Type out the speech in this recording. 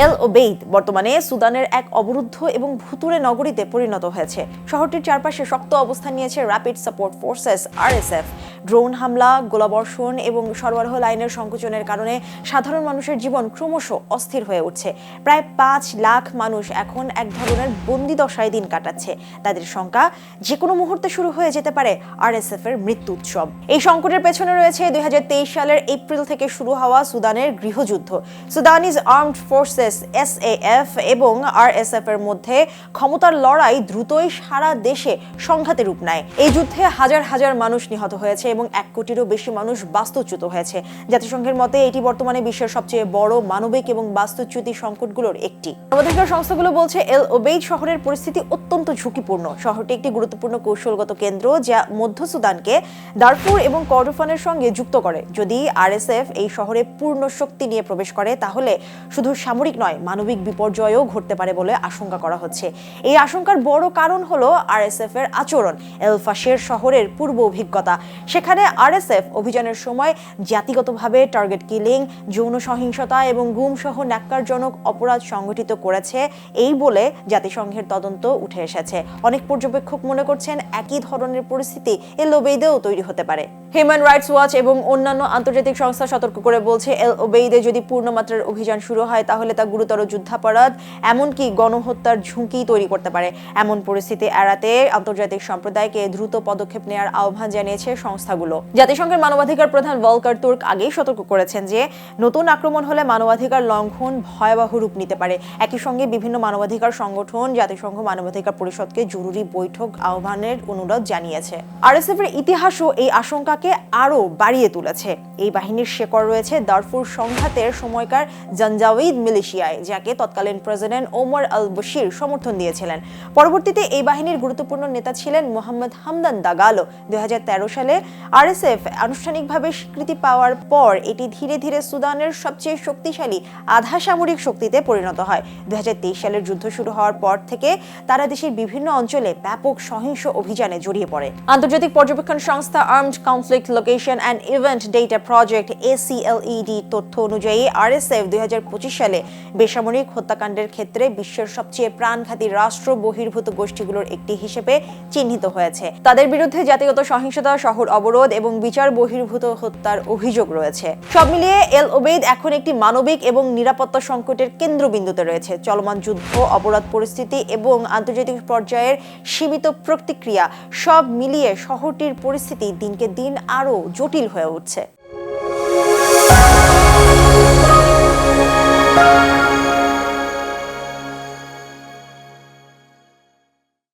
এল ওবেইদ বর্তমানে সুদানের এক অবরুদ্ধ এবং ভুতুড়ে নগরীতে পরিণত হয়েছে। শহরটির চারপাশে শক্ত অবস্থান নিয়েছে rapid support forces RSF. Drone হামলা, গোলাবর্ষণ এবং সরবরাহ লাইনের সংকোচনের কারণে সাধারণ মানুষের জীবন ক্রমশ অস্থির হয়ে উঠছে। প্রায় 5 লাখ মানুষ এখন এক ধরনের বন্দিদশায় দিন কাটাচ্ছে। তাদের সংখ্যা যে কোনো মুহূর্তে শুরু হয়ে যেতে পারে আরএসএফ এর মৃত্যু উৎসব। এই সংকটের পেছনে রয়েছে 2023 সালের এপ্রিল থেকে শুরু হওয়া সুদানের গৃহযুদ্ধ। সুদানিজ আর্মড ফোর্সেস এসএএফ এবং আরএসএফ এর মধ্যে ক্ষমতার লড়াই দ্রুতই সারা দেশে সংঘাতে রূপ নেয়। এই যুদ্ধে হাজার হাজার মানুষ নিহত হয়েছে এবং 1 কোটিরও বেশি মানুষ বাস্তুচ্যুত হয়েছে। জাতিসংঘের মতে এটি বর্তমানে বিশ্বের সবচেয়ে বড় মানবিক এবং বাস্তুচ্যুতি সংকটগুলোর একটি। মানবাধিকার সংস্থাগুলো বলছে এল ওবেইদ শহরের পরিস্থিতি অত্যন্ত ঝুঁকিপূর্ণ। শহরটি একটি গুরুত্বপূর্ণ কৌশলগত কেন্দ্র যা মধ্য সুদানকে দারফুর এবং কর্ডোফানের সঙ্গে যুক্ত করে। যদি আরএসএফ এই শহরে পূর্ণ শক্তি নিয়ে প্রবেশ করে তাহলে শুধু সামরিক নয়, মানবিক বিপর্যয়ও ঘটতে পারে বলে আশঙ্কা করা হচ্ছে। এই আশঙ্কার বড় কারণ হলো আরএসএফ এর আচরণ। এল ফাশের শহরের পূর্ব অভিজ্ঞতা। সেখানে আরএসএফ অভিযানের সময় জাতিগতভাবে টার্গেট কিলিং, যৌন সহিংসতা এবং গুম সহ ন্যাক্কারজনক অপরাধ সংঘটিত করেছে এই বলে জাতিসংঘের তদন্ত উঠে এসেছে। অনেক পর্যবেক্ষক মনে করছেন একই ধরনের পরিস্থিতি এল ওবেইদেও তৈরি হতে পারে। হিউম্যান রাইটস ওয়াচ এবং অন্যান্য আন্তর্জাতিক সংস্থা সতর্ক করে বলছে এল ওবেইদে যদি পূর্ণমাত্রার অভিযান শুরু হয় তাহলে তা গুরুতর যুদ্ধাপরাধ, এমনকি গণহত্যার ঝুঁকি তৈরি করতে পারে। এমন পরিস্থিতি এড়াতে আন্তর্জাতিক সম্প্রদায়কে দ্রুত পদক্ষেপ নেওয়ার আহ্বান জানিয়েছে সংস্থাগুলো। জাতিসংঘের মানবাধিকার প্রধান ভলকার তুর্ক আগেই সতর্ক করেছেন যে নতুন আক্রমণ হলে মানবাধিকার লঙ্ঘন ভয়াবহ রূপ নিতে পারে। একই সঙ্গে বিভিন্ন মানবাধিকার সংগঠন জাতিসংঘ মানবাধিকার পরিষদকে জরুরি বৈঠক আহ্বানের অনুরোধ জানিয়েছে। আরএসএফ এর ইতিহাসও এই আশঙ্কাকে আরো বাড়িয়ে তুলেছে। এই বাহিনীর শেকড় রয়েছে দারফুর সংঘাতের সময়কার জাঞ্জাউইদ মিলিশিয়ায়, যাকে তৎকালীন প্রেসিডেন্ট ওমর আল বশির সমর্থন দিয়েছিলেন। পরবর্তীতে এই বাহিনীর গুরুত্বপূর্ণ নেতা ছিলেন মোহাম্মদ হামদান দাগালো। 2013 সালে আরএসএফ আনুষ্ঠানিকভাবে স্বীকৃতি পাওয়ার পর এটি ধীরে ধীরে সুদানের সবচেয়ে শক্তিশালী আধা সামরিক শক্তিতে পরিণত হয়। 2023 সালের যুদ্ধ শুরু হওয়ার পর থেকে তারা দেশের বিভিন্ন অঞ্চলে ব্যাপক সহিংস অভিযানে জড়িয়ে পড়ে। আন্তর্জাতিক পর্যবেক্ষণ সংস্থা armed conflict location and event data project ACLED তথ্য অনুযায়ী আরএসএফ 2025 সালে বেসামরিক হত্যাকাণ্ডের ক্ষেত্রে বিশ্বের সবচেয়ে প্রাণঘাতী রাষ্ট্র বহির্ভূত গোষ্ঠীগুলোর একটি হিসেবে চিহ্নিত হয়েছে। তাদের বিরুদ্ধে জাতিগত সহিংসতা, শহর অবরোধ এবং বিচার বহির্ভূত হত্যার অভিযোগ রয়েছে। সব মিলিয়ে এল ওবেইদ এখন একটি মানবিক এবং নিরাপত্তা সংকটের কেন্দ্রবিন্দুতে রয়েছে। চলমান যুদ্ধ, অপরাধ পরিস্থিতি এবং আন্তর্জাতিক পর্যায়ের সীমিত প্রতিক্রিয়া সব মিলিয়ে শহরটির পরিস্থিতি দিনকে দিন আরও জটিল হয়ে উঠছে।